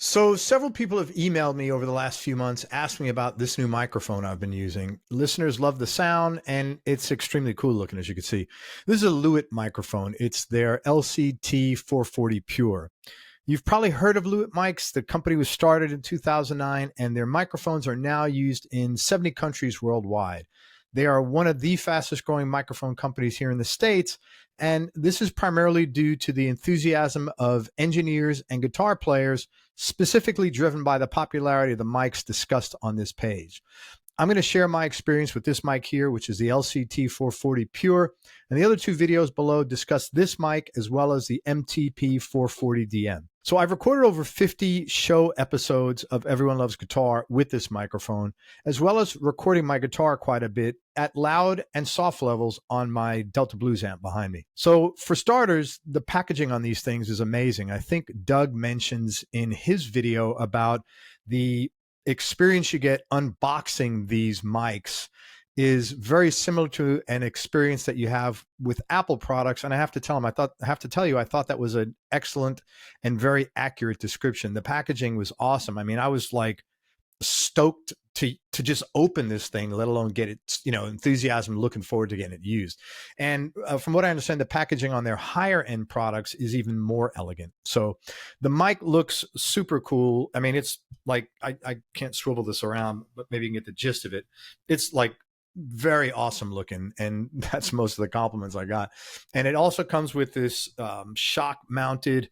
So several people have emailed me over the last few months, asked me about this new microphone I've been using. Listeners love the sound and it's extremely cool looking, as you can see. This is a Lewitt microphone. It's their LCT 440 Pure. You've probably heard of Lewitt mics. The company was started in 2009 and their microphones are now used in 70 countries worldwide. They are one of the fastest growing microphone companies here in the States. And this is primarily due to the enthusiasm of engineers and guitar players, specifically driven by the popularity of the mics discussed on this page. I'm going to share my experience with this mic here, which is the LCT 440 Pure, and the other two videos below discuss this mic as well as the MTP 440DM. So I've recorded over 50 show episodes of Everyone Loves Guitar with this microphone, as well as recording my guitar quite a bit at loud and soft levels on my Delta Blues amp behind me. So for starters, the packaging on these things is amazing. I think Doug mentions in his video about the experience you get unboxing these mics is very similar to an experience that you have with Apple products. And I have to tell him, I thought that was an excellent and very accurate description. The packaging was awesome. I mean, I was like stoked to just open this thing, let alone get it, enthusiasm, looking forward to getting it used. And from what I understand, the packaging on their higher end products is even more elegant. So the mic looks super cool. I mean, it's like, I can't swivel this around, but maybe you can get the gist of it. It's like very awesome looking. And that's most of the compliments I got. And it also comes with this shock mounted,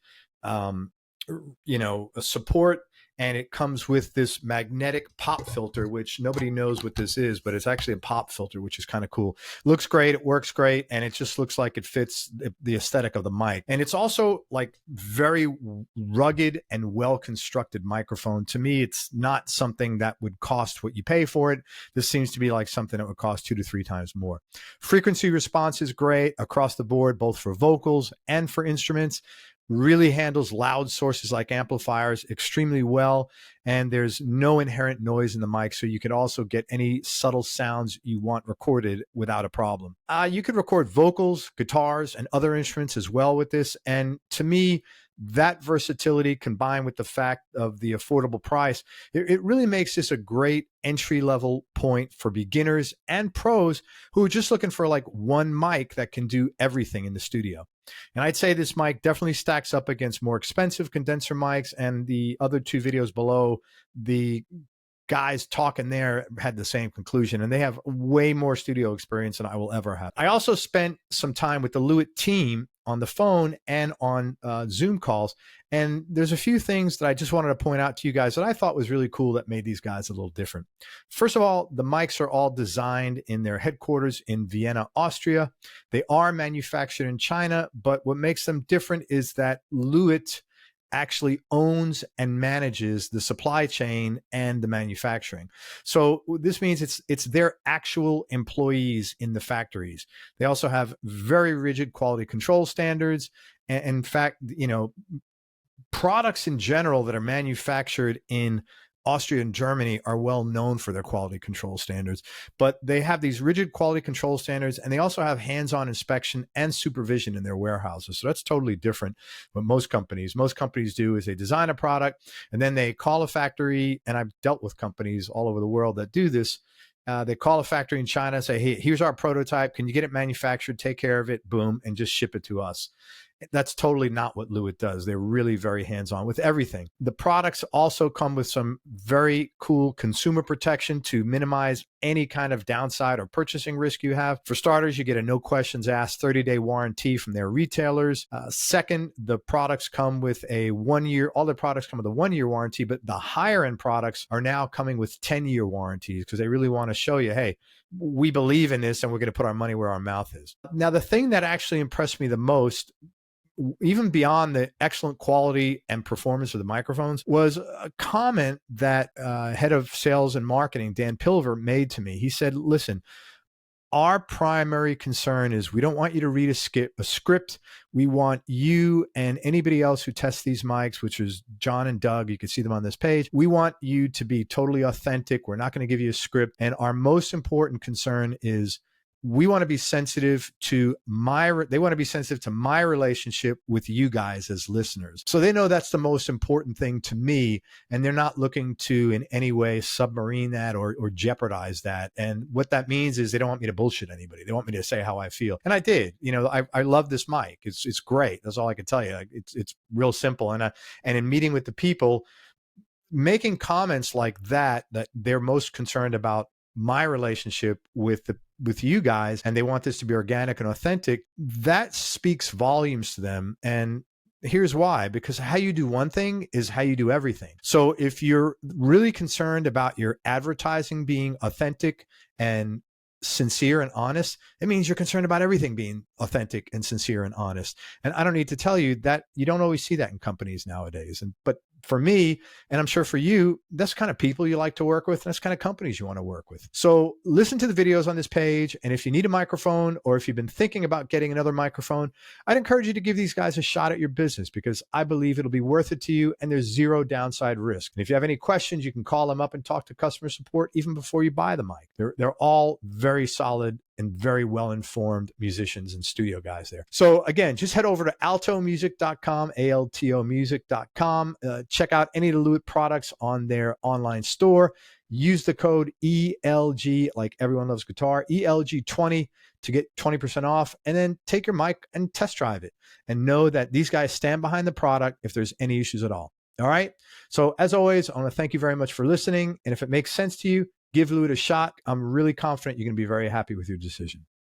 support. And it comes with this magnetic pop filter, which nobody knows what this is, but it's actually a pop filter, which is kind of cool. Looks great. It works great. And it just looks like it fits the aesthetic of the mic. And it's also like very rugged and well-constructed microphone. To me, it's not something that would cost what you pay for it. This seems to be like something that would cost 2 to 3 times more. Frequency response is great across the board, both for vocals and for instruments. Really handles loud sources like amplifiers extremely well, and there's no inherent noise in the mic, so you can also get any subtle sounds you want recorded without a problem. You could record vocals, guitars, and other instruments as well with this, and to me, that versatility combined with the fact of the affordable price, it really makes this a great entry-level point for beginners and pros who are just looking for like one mic that can do everything in the studio. And I'd say this mic definitely stacks up against more expensive condenser mics, and the other two videos below, the guys talking there had the same conclusion, and they have way more studio experience than I will ever have. I also spent some time with the Lewitt team on the phone and on Zoom calls, and there's a few things that I just wanted to point out to you guys that I thought was really cool that made these guys a little different. First of all, the mics are all designed in their headquarters in Vienna, Austria. They are manufactured in China, but what makes them different is that Lewitt actually owns and manages the supply chain and the manufacturing. So this means it's their actual employees in the factories. They also have very rigid quality control standards. And in fact, products in general that are manufactured in Austria and Germany are well known for their quality control standards, but they have these rigid quality control standards, and they also have hands-on inspection and supervision in their warehouses. So that's totally different what most companies do is they design a product and then they call a factory, and I've dealt with companies all over the world that do this. They call a factory in China, say, hey, here's our prototype. Can you get it manufactured, take care of it, boom, and just ship it to us. That's totally not what Lewitt does. They're really very hands-on with everything. The products also come with some very cool consumer protection to minimize any kind of downside or purchasing risk you have. For starters, you get a no questions asked 30-day warranty from their retailers. Second, the products come with a 1-year, all the products come with a 1-year warranty, but the higher end products are now coming with 10-year warranties because they really want to show you, hey, we believe in this and we're going to put our money where our mouth is. Now, the thing that actually impressed me the most, even beyond the excellent quality and performance of the microphones, was a comment that head of sales and marketing, Dan Pilver, made to me. He said, listen, our primary concern is we don't want you to read a script. We want you and anybody else who tests these mics, which is John and Doug, you can see them on this page. We want you to be totally authentic. We're not going to give you a script. And our most important concern is we want to be sensitive to they want to be sensitive to my relationship with you guys as listeners. So they know that's the most important thing to me, and they're not looking to in any way submarine that or jeopardize that. And what that means is they don't want me to bullshit anybody. They want me to say how I feel. And I did. I love this mic. It's great. That's all I can tell you. It's real simple. And in meeting with the people, making comments like that they're most concerned about my relationship with you guys, and they want this to be organic and authentic, that speaks volumes to them. And here's why: because how you do one thing is how you do everything. So if you're really concerned about your advertising being authentic and sincere and honest, it means you're concerned about everything being authentic and sincere and honest. And I don't need to tell you that you don't always see that in companies nowadays. But for me, and I'm sure for you, that's kind of people you like to work with, and that's kind of companies you want to work with. So listen to the videos on this page. And if you need a microphone, or if you've been thinking about getting another microphone, I'd encourage you to give these guys a shot at your business, because I believe it'll be worth it to you, and there's zero downside risk. And if you have any questions, you can call them up and talk to customer support even before you buy the mic. They're all very solid and very well-informed musicians and studio guys there. So again, just head over to altomusic.com, altomusic.com. Check out any of the Lewitt products on their online store. Use the code ELG, like everyone loves guitar, ELG20 to get 20% off, and then take your mic and test drive it and know that these guys stand behind the product if there's any issues at all. All right. So as always, I want to thank you very much for listening. And if it makes sense to you, give Lewitt a shot. I'm really confident you're going to be very happy with your decision.